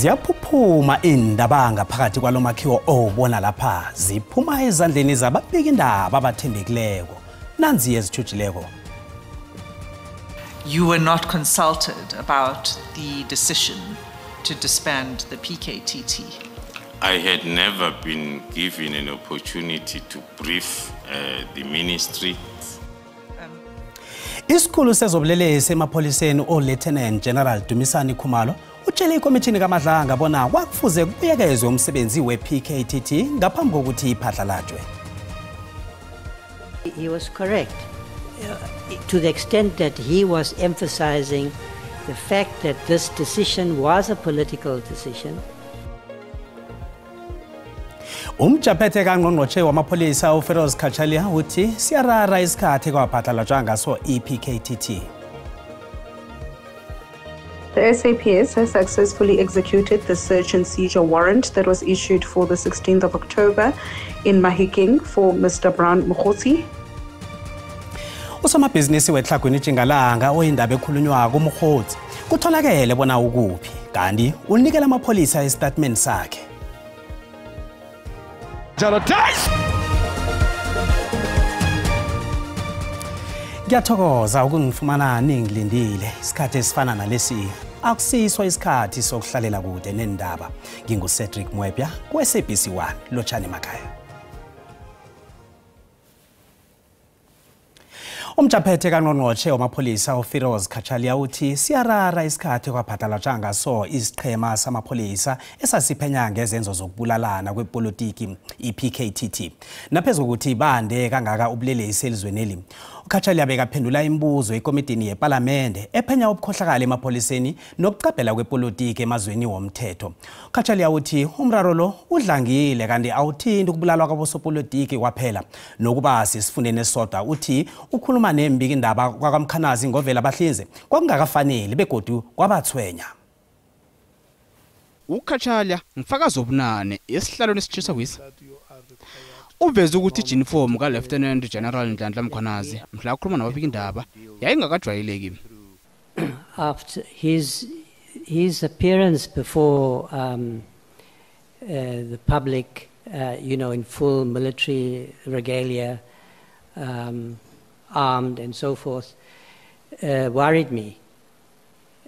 Ziyaphuphuma indaba ngaphakathi kwalomakhiwo obona lapha ziphuma ezandleni zababika indaba abathembekileko nanzi ezithujileko. You were not consulted about the decision to disband the PKTT. I had never been given an opportunity to brief the ministry. Isikhulu sezobulelesi emapholiseni Lieutenant General Dumisani Khumalo utshele ikomishini kaMadlanga bona kwakufuze kubuyekezwe umsebenzi we-PKTT ngaphambi kokuthi iphatlalatshwe. He was correct to the extent that he was emphasizing the fact that this decision was a political decision. Umjaphethe kaNgqongqotjhe wamapholisa uFeroz Khachalia uthi siyarara isikhathi kwaphatlalatshwa ngaso iPKTT. The SAPS has successfully executed the search and seizure warrant that was issued for the 16th of October in Mahikeng for Mr. Brown Mokhosi. Usomabhizinisi weTlhagwini Tjingalanga oyindaba ekhulunywa kuMkhosi kutholakele bona ukuphi kanti unikela amapholisa istatement sakhe. Ngiyathokoza ukungifumana ningilindile isikhathi esifana nalesi akusiswa isikhathi sokuhlalela kude nendaba. NginguCedric Mwebya ku-SABC 1 Lotshani Makhaya. Umjaphethe kaNgqongqotjhe wamapholisa uFeroz Khachalia uthi siyarara isikhathi kwaphatlalatshwa ngaso isiqhema samapholisa esasiphenya ngezenzo zokubulalana kwepolitiki iPKTT. Naphezulu ukuthi bande kangaka ubulelesi elizweneli. uKhachalia bekaphendula imibuzo ekomidini yeParliament ephenya ubukhohlakala emapholiseni nokuqaphela kwepolitiki emazweni womthetho. uKhachalia uthi umraro lo udlangile kanti awuthinti ukubulalwa kwabosopolitiki kwaphela nokuba sisifundeni esodwa uthi ukhuluma nembiki indaba kwakamkhanazi ngovela bahlinze kwakungakafanele begodu kwabathwenya. uKhachalia ngifakazi obunane esihlalweni esitshisa kwisa uveze ukuthi ijinifomu ka-Lieutenant General Ndlandla Mkhwanazi mhla ukhuluma nababika indaba yayingakajwayeleki. After his appearance before the public, in full military regalia, armed and so forth, worried me,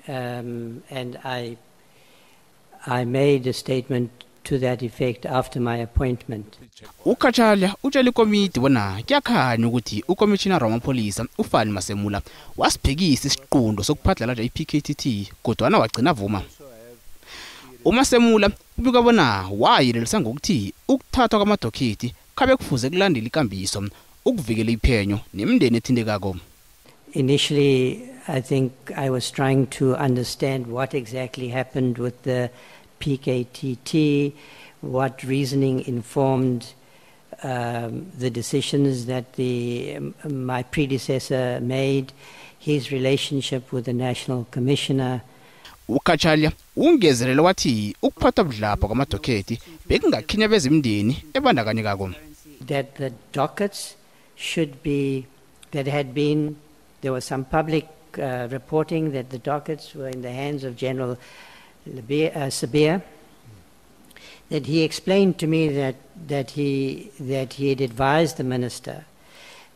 and I made a statement to that effect after my appointment. uKhachalia utshela ikomiti bona kuyakhanya ukuthi uCommissioner wamapholisa uFani Masemula wasiphekisa isiqundo sokuphatlalatshwa iPKTT kodwa wagcina vuma. uMasemula ubika bona wayelelisa ngokuthi ukuthathwa kwamadokethi kabe kufuze kulandela ikambiso ukuvikela iphenyo nemindeni ethindekako. Initially, I think I was trying to understand what exactly happened with the PKTT, what reasoning informed the decisions that my predecessor made, his relationship with the National Commissioner. uKhachalia ungezelela wathi ukuphatha budlapha kwamadokethi bekungakhinyabeza imindeni ebandakanyekako. That the dockets should be, there was some public reporting that the dockets were in the hands of General Sabir, that he explained to me that he had advised the minister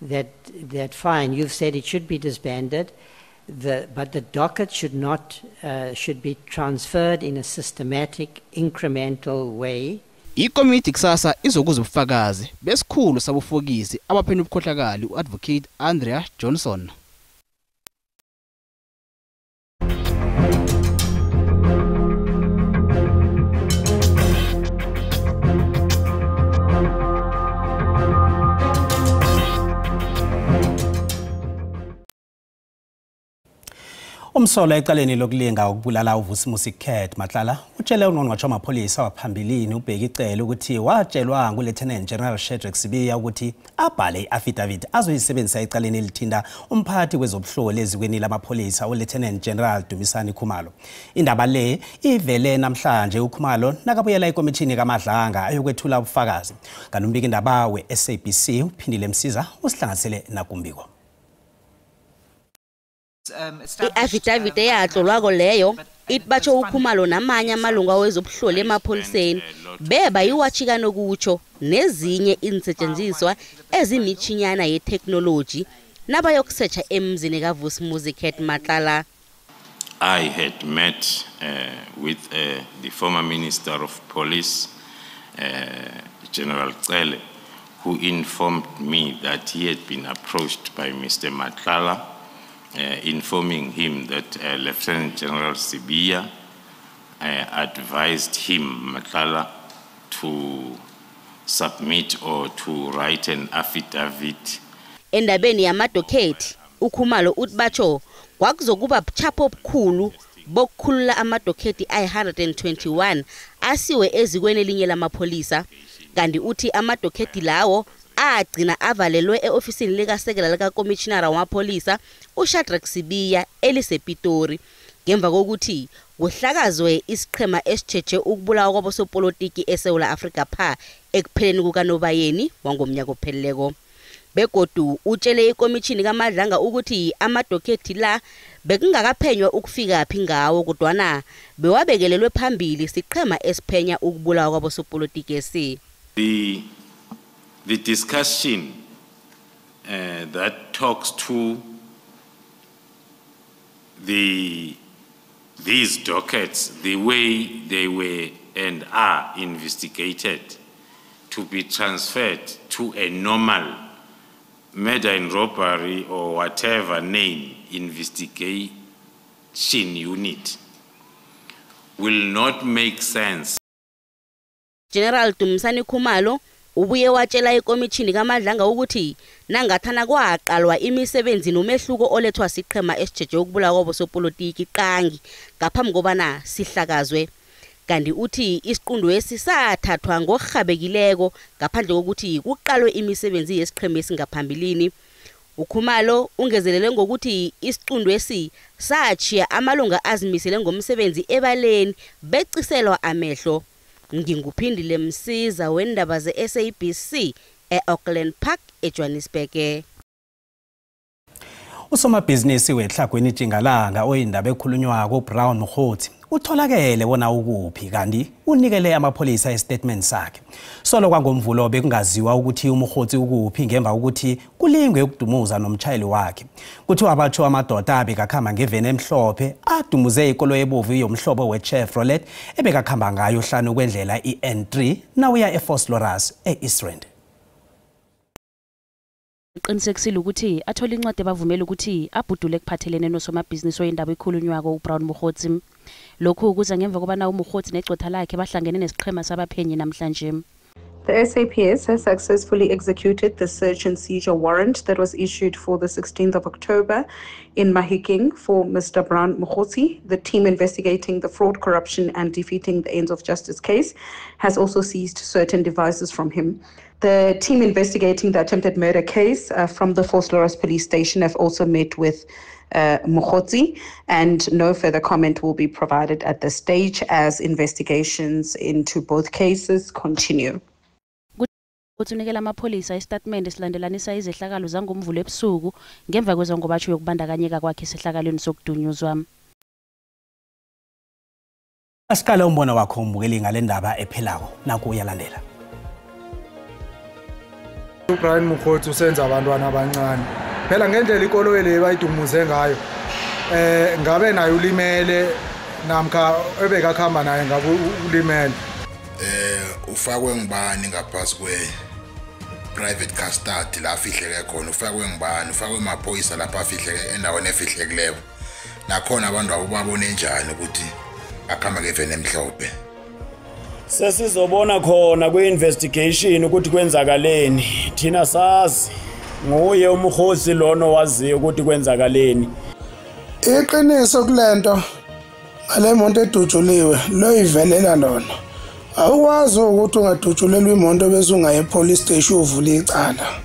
that fine, you've said it should be disbanded, but the docket should be transferred in a systematic, incremental way. Ikomiti kusasa izokuza ubufakazi besikhulu sabufokisi abaphenya ubukhohlakali uAdvocate Andrea Johnson. Umsolo ecaleni lokulinga ukubulala uVusimusi Khet Matlala utshele uNgqongqotjhe wamapholisa waphambilini ubheka icele ukuthi watshelwa nguLieutenant General Shadrack Sibiya ukuthi abhale iaffidavit azoyisebenzisa ecaleni elithinta umphathi wezobuhloli ezikweni lamapholisa uLieutenant General Dumisani Khumalo. Indaba le ivele namhlanje uKhumalo nakabuyela ekomishini kaMadlanga ayokwethula ubufakazi. Kanti umbiki indaba weSABC uphindile Msiza usihlanganisele nakumbiko. I-affidavit eyatlolwako leyo Itbatsho uKhumalo namanye amalungu awezobuhloli emapholiseni beba yiwatshika nokutsho nezinye insetshenziswa ezimichinyana ye-technology nabayokusearcha emzini kaVusumuzi Cat Matlala. I had met with the former Minister of Police, General Cele, who informed me that he had been approached by Mr. Matlala, informing him that Lieutenant General Sibiya advised him, Matlala, to submit or to write an affidavit. Endabeni yamadokethi uKhumalo utbatsho kwakuzokuba buchapho obukhulu bokukhulula amadokethi ay-121 asiwe ezikweni elinye lamapholisa kanti uthi amadokethi lawo agcina avalelwe eofisini likasekela likakomishinara wamapholisa uShadrack Sibiya elisePitori ngemva kokuthi kuhlakazwe isiqhema esijeje ukubulawa kwabosopolitiki eSouth Africa pha ekupheleni kukaNobayeni wangomnyaka opheleleko. Begodu utshele ikomishini kaMadlanga ukuthi amadokethi la bekungakaphenywa ukufika phi ngawo kodwana bewabekelelwe phambili siqhema esiphenya ukubulawa kwabosopolitiki esi. The discussion that talks to these dockets, the way they were and are investigated, to be transferred to a normal murder and robbery or whatever name investigation unit will not make sense. General Dumisani Khumalo ubuye watshela ikomishini kaMadlanga ukuthi nangathana kwaqalwa imisebenzi nomehluko olethwa siqhema esijeje ukubulawa kwabosopolitiki qangi ngaphambi kobana sihlakazwe kanti uthi isiqundu esisathathwa ngokuhabekileko ngaphandle kokuthi kuqalwe imisebenzi yesiqhema esingaphambilini. uKhumalo ungezelele ngokuthi isiqundu esi sachiya amalunga azimisele ngomsebenzi ebaleni beciselwa amehlo. Nginguphindile Msiza wendaba ze-SABC e-Auckland Park eJohannesburg. Usomabhizinisi wehlagweni Jingalanga oyindaba ekhulunywa koBrown Mkhothi utholakele wona ukuphi kanti unikele amapholisa estatement sakhe. Solo kwangomvulo bekungaziwa ukuthi uMkhothi ukuphi ngemva ukuthi kulingwe ukudumuza nomtshayeli wakhe. Kuthiwa abatsho amadoda abekakhamba ngeveni emhlophe adumuze ikolo ebovu yomhlobo weChevrolet ebekakhamba ngayo hlanu kwendlela iN3 nawuya eFosloras eEastrand. Qinisekisile ukuthi athola incwadi abavumela ukuthi abhudule kuphathelene nosomabhizinisi oyindaba ekhulunywako uBrown Mkhothi. Lokhu kuza ngemva kobana uMkhothi negcotha lakhe bahlangene nesiqhema sabaphenyi namhlanje. The SAPS has successfully executed the search and seizure warrant that was issued for the 16th of October in Mahikeng for Mr. Brown Mkhothi. The team investigating the fraud, corruption and defeating the ends of justice case has also seized certain devices from him. The team investigating the attempted murder case from the Vosloorus police station have also met with Mkhothi, and no further comment will be provided at this stage as investigations into both cases continue. Uthunikela amapholisa istatement esilandelanisa izehlakalo zangomvulo ebusuku ngemva kwezongobatsho yokubandakanyeka kwakhe esehlakalweni sokudunyuzwa. Asiqala umbono wakho umbukeli ngalendaba ephelayo naku uyalandela. uBrian Mkhothi usenza abantwana abancane. Phela ngendlela ikolo le bayidumuze ngayo. Ngabe nayo ulimele namkha ebekakhamba naye ngabe ulimele. Ufakwe ngibani ngaphasi kwe private custody la afihleke khona, ufakwe ngibani, ufakwe amaphoyisa lapha afihleke endaweni efihlekileyo. Nakhona abantu ababone njani ukuthi akhamba ngeveni emhlophe. Sesizobona khona kwi-investigation ukuthi kwenzakaleni. Thina sazi nguye uMkhothi lono waziyo ukuthi kwenzakaleni. Iqiniso kulento ngale monto edutshuliwe lo ivelela lona. Awukwazi ukuthi ungadutshulelwa imoto bese ungaye police station uvula icala.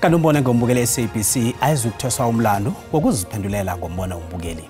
Kanti umbone ngombukeli SABC ayizukutheswa umlando ngokuziphendulela ngombono umbukeli.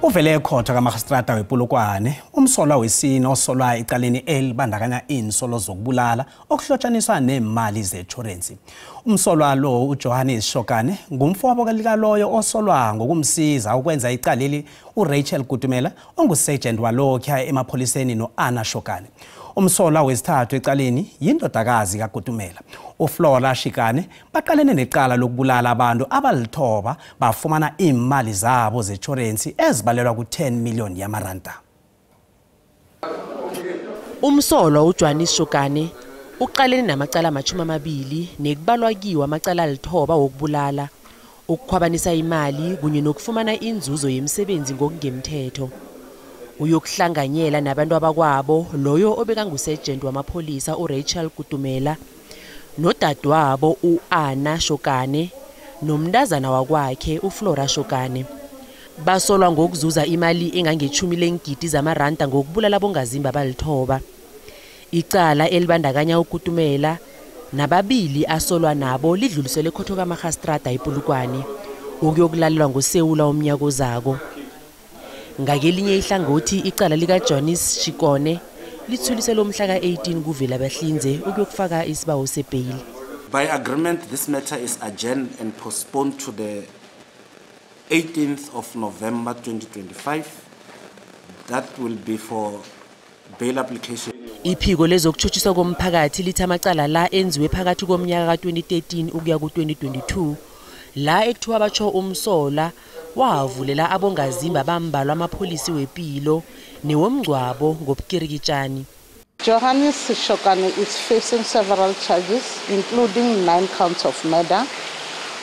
Uvele ekhotha kaMagistrata wePolokwane, umsolwa wesine osolwa icaleni elibandakanya insolo zokubulala okuhlotshaniswa nemali ze-insurance. Umsolwa lo uJohannes Shokane ngumfowabo kalikaloyo osolwa ngokumsiza ukwenza icaleli uRachel Kutumela ongusergeant walokho emapholiseni noAnna Shokane. Umsolwa wesithathu ecaleni yindodakazi kaGutumela. uFlora Shikane baqalene necala lokubulala abantu abalithoba bafumana imali zabo ze-insurance ezibalelwa ku-10 million yamaranda. Umsolwa uJohannes Shokane uqalene namacala ama-20 nekubalwa kiwo amacala alithoba wokubulala, ukukhwabanisa imali kunye nokufumana inzuzo yemisebenzi ngokungemthetho. Uyokuhlanganyela nabantu abakwabo loyo obekangusergeant wamapholisa uRachel Kutumela, nodadewabo uAnna Shokane, nomntazana wakwakhe uFlora Shokane. Basolwa ngokuzuza imali engange-10 lengidi zamaranda ngokubulala bongazimba balithoba. Icala elibandakanya uKutumela nababili asolwa nabo lidluliselwe ekhotho kaMagistrata ePolokwane ukuyokulalelwa ngoSewula umnyaka ozako. Ngakelinye ihlangothi icala likaJohannes Shikane lithuliselwe umhla ka-18 kuVelabahlinze ukuyokufaka isibawo sebail. By agreement, this matter is adjourned and postponed to the 18th of November 2025. That will be for bail application. Iphiko lezokutshutshiswa komphakathi lithi amacala la enziwe phakathi komnyaka ka-2013 ukuya ku-2022 la ekuthiwa abatsho umsola wavulela abongazimba bambalwa amapholisi wempilo newomngcwabo ngobukirikitshani. Johannes Shokane is facing several charges, including 9 counts of murder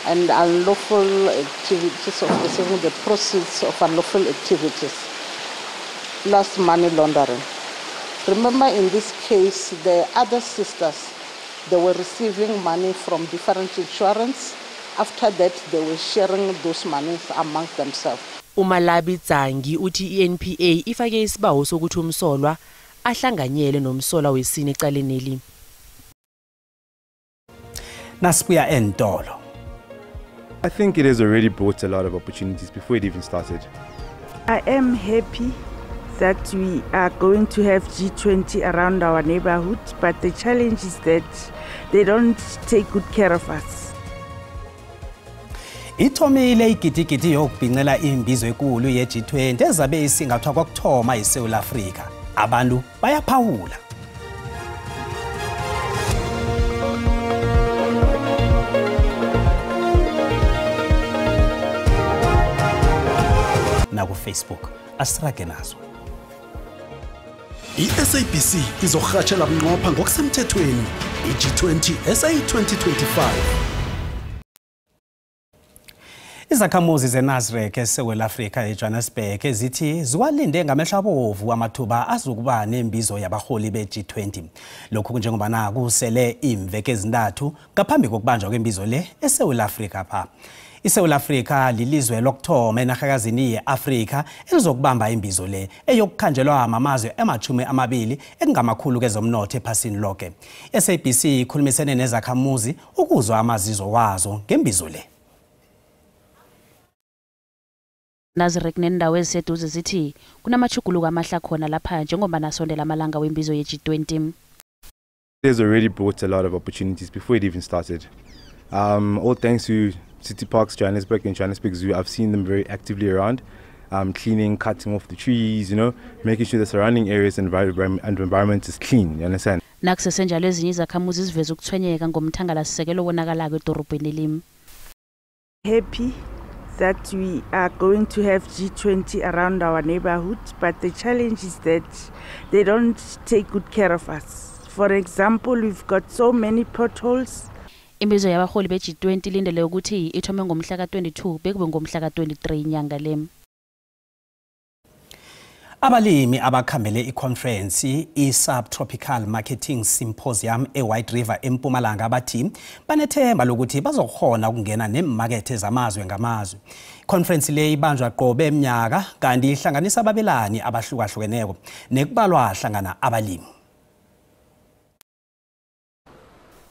and unlawful activities of receiving the proceeds of unlawful activities, plus money laundering. Remember, in this case, the other sisters, they were receiving money from different insurance. After that, they were sharing those monies amongst themselves. Umalabi Dzangi uthi iNPA ifake isibawo sokuthi umsolwa ahlanganyele nomsolwa wesine ecaleneli. Nasibuya entolo. I think it has already brought a lot of opportunities before it even started. I am happy that we are going to have G20 around our neighborhood, but the challenge is that they don't take good care of us. Ithomile igidigidi yokubhincela imbizo enkulu ye-G20 ezabe isingathwa kwakuthoma eSouth Africa. Abantu bayaphawula. Na ku Facebook asirage nazo. I-SABC izorhatshela bunqopha ngokusemthethweni i-G20 SA 2025. Izakhamuzi zeNasrec eSouth Africa eJohannesburg zithi ziwalinde ngamehlo abovu amathuba azokuba nembizo yabaholi be-G20. Lokhu njengoba naku sele imveke ezintathu ngaphambi kokubanjwa kwembizo le eSouth Africa pha. ISouth Africa lilizwe lokthoma enarhakazini ye-Afrika elizokubamba imbizo le eyokukhanjelwa amazwe ama-20 ekungamakhulu kezomnotho ephasini lonke. SABC ikhulumisene nezakhamuzi ukuzwa amazizo wazo ngembizo le. Nasrec nendawo eziseduze zithi kunamachuguluko amahle khona lapha njengoba nasondela amalanga wembizo ye-G20. It has already brought a lot of opportunities before it even started. All thanks to City Parks, Johannesburg and Johannesburg Zoo, I've seen them very actively around, cleaning, cutting off the trees, making sure the surrounding areas and environment is clean, you understand? Nakusesenjalo ezinye izakhamuzi ziveza ukuthwenyeka ngomthangalasisekelo obonakalako edorobheni limi. Happy that we are going to have G20 around our neighborhood, but the challenge is that they don't take good care of us. For example, we've got so many potholes. Imbizo yabaholi be-G20 lindele ukuthi ithome ngomhla ka-22 bekube ngomhla ka-23 inyanga lem. Abalimi abakhambele iconference i-Subtropical Marketing Symposium eWhite River eMpumalanga abathi banethemba lokuthi bazokhona ukungena nemakethe zamazwe ngamazwe. Conference le ibanjwa qobe eminyaka kanti ihlanganisa ababelani abahlukahlukeneko nekubalwa hlangana abalimi.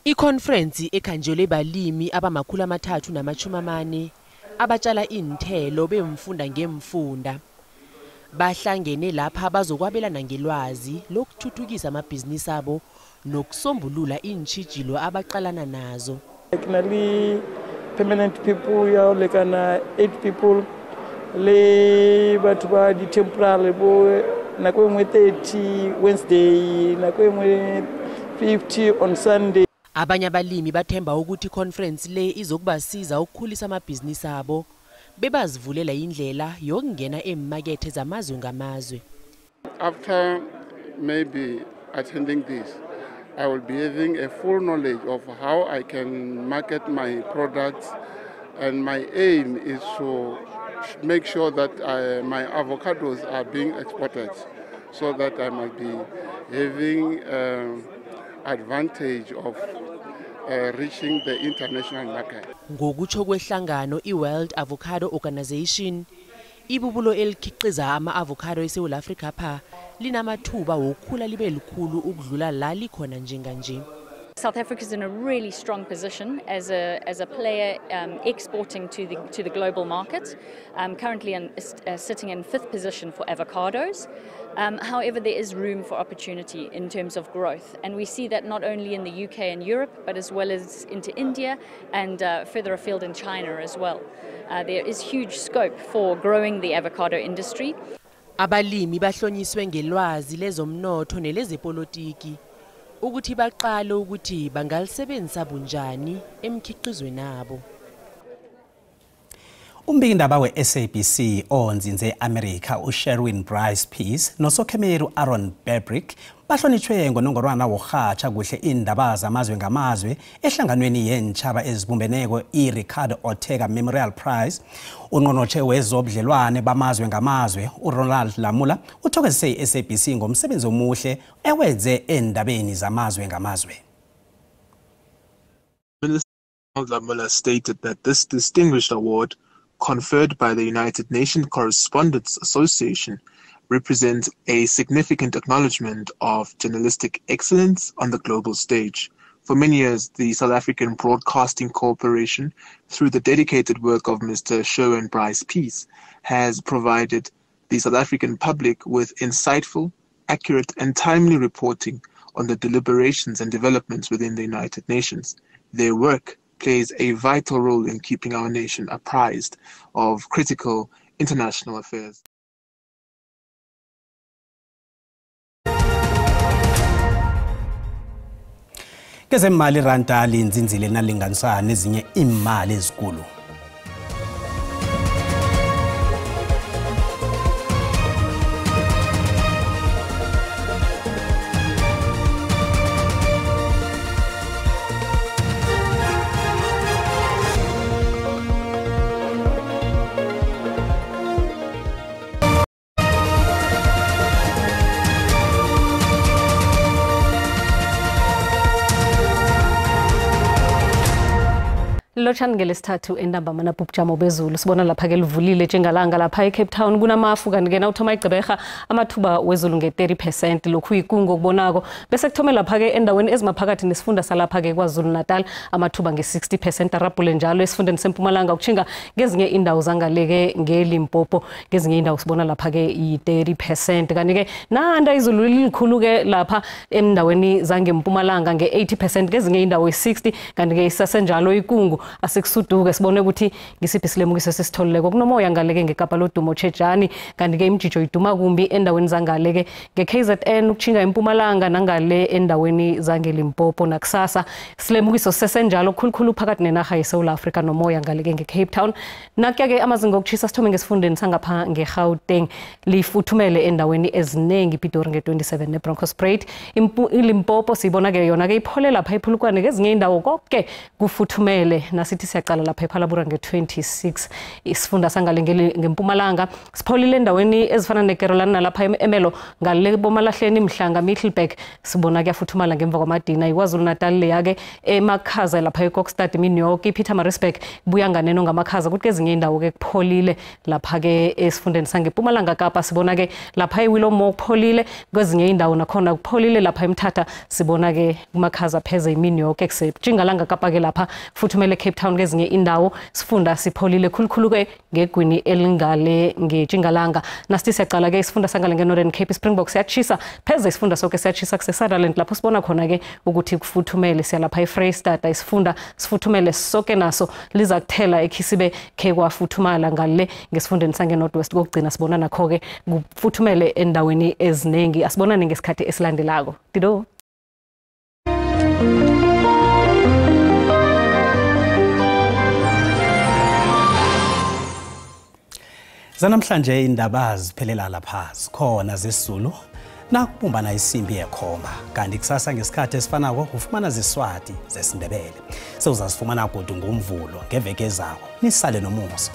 I-conference ekhanjelwe balimi abamakhulu 340 abatshala inthelo bemfunda ngemfunda. bahlangene lapha bazokwabelana ngelwazi lokuthuthukisa amabhizinisi abo nokusombulula intshijilo abaqalana nazo. Like permanent people, ya lekana 8 people le batho ba di temporary bo na kwa ngwe 30 Wednesday na kwa ngwe 50 on Sunday. Abanye abalimi bathemba ukuthi conference le izokubasiza ukukhulisa amabhizinisi abo bebazivulela indlela yokungena emakethe zamazwe ngamazwe. After maybe attending this, I will be having a full knowledge of how I can market my products, and my aim is to make sure that my avocados are being exported, so that I might be having advantage of reaching the international market. Ngokutsho kwehlangano iWorld Avocado Organization, ibubulo elikhiqiza ama-avocado eSouth Africa pha linamathuba wokukhula libe likhulu ukudlula la likhona njenganje. South Africa is in a really strong position as a player exporting to the global market. Currently sitting in 5th position for avocados. However, there is room for opportunity in terms of growth, and we see that not only in the UK and Europe, but as well as into India and further afield in China as well. There is huge scope for growing the avocado industry. Abalimi bahlonyiswe ngelwazi lezomnotho nelezepolitiki ukuthi baqale ukuthi bangalisebenzisa bunjani emkhiqizweni nabo. Umbikindaba we-SABC onzinze America uSherwin Bryce Peace nosokhemeri Aaron Bebrick bahlonitshwe ngonongorwana wokuhatsha kuhle indaba zamazwe ngamazwe ehlanganweni yentshaba ezibumbeneko iRicardo Ortega Memorial Prize. Ungqongqotjhe wezobudlelwane bamazwe ngamazwe uRonald Lamula uthokozise iSABC ngomsebenzi omuhle ewenze endabeni zamazwe ngamazwe. Minister Lamula stated that this distinguished award, conferred by the United Nations Correspondents Association, represents a significant acknowledgement of journalistic excellence on the global stage. For many years, the South African Broadcasting Corporation, through the dedicated work of Mr. Sherwin Bryce Peace, has provided the South African public with insightful, accurate and timely reporting on the deliberations and developments within the United Nations. Their work plays a vital role in keeping our nation apprised of critical international affairs. Kezemali ranta linzinzile nalinganisana nezinye imali ezikulu. Lochani ngelesithathu endaba mana bubujamo bezulu sibona lapha ke livulile njengalanga lapha eCape Town kunamafu kanti ke nawuthoma igqibherha amathuba wezulu nge-30% lokhu ikungu okubonako bese kuthome lapha ke endaweni ezimaphakathi nesifunda salapha ke KwaZulu Natal amathuba nge-60% arabhule njalo esifundeni seMpumalanga ukuchinga ngezinye indawo zangaleke ngeLimpopo ngezinye indawo sibona lapha ke i-30% kanti ke nanda izulu lilikhulu ke lapha endaweni zangeMpumalanga nge-80% ngezinye indawo i-60 kanti ke isasenjalo ikungu asekusuduke sibone ukuthi ngisiphi silemukiso sesitholileko kunomoya ngaleke ngeKapa lodumo Tshejani kanti ke imjijo iduma kumbi endaweni zangaleke ngeKZN ukuchinga eMpumalanga nangale endaweni zangeLimpopo nakusasa silemukiso sesenjalo khulukhulu phakathi nenaga yeSouth Africa nomoya ngaleke ngeCape Town nakya ke amazinga okuchisa sithome ngesifundeni sangapha ngeGauteng lifuthumele endaweni ezinengi Pitori nge27 neBroncosprate iLimpopo sibona ke yona ke iphole lapha iphulukwane ngezinye indawo konke kufuthumele nasithi siyaqala lapha ePhalabura nge26 isifunda sangalengele ngeMpumalanga sipholile endaweni ezifana neKerolani nalapha eMelo ngale bomalahleni Mhlanga Middelburg sibona kuyafuthumala ngemva kwamadina iKwaZulu Natal leyake emakhaza lapha eKokstad eMinyoki ePietermaritzburg buya nganeno ngamakhaza kuthi ezinye indawo ke kupholile lapha ke esifundeni sangeMpumalanga Kapa sibona ke lapha eWillow kupholile kwezinye indawo nakhona kupholile lapha eMthatha sibona ke kumakhaza pheze eMinyoki except Jingalanga Kapa ke lapha futhumele Cape Town kezinye indawo sifunda sipholile khulukhulu ke ngegwini elingale ngeTjingalanga nasithi siyaqala ke isifunda sangale ngeNorthern Cape Springboks yachisa pheze isifunda sonke siyachisa kuseSutherland lapho sibona khona ke ukuthi kufuthumele siyalapha eFreystata isifunda sifuthumele sonke naso liza kuthela eKhisibe ke kwafuthumala ngale ngesifundeni sange Northwest kokugcina sibona nakho ke kufuthumele endaweni eziningi asibonane ngesikhathi esilandelako Tido Zanamhlanje indaba ziphelela lapha khona zesizulu nakubumbana isimbi yekhoma kanti kusasa ngesikhathi esifanako ufumana ziswati zesindebele sewuzasifumana kodwa ngomvulo ngeveke ezayo nisale nomuso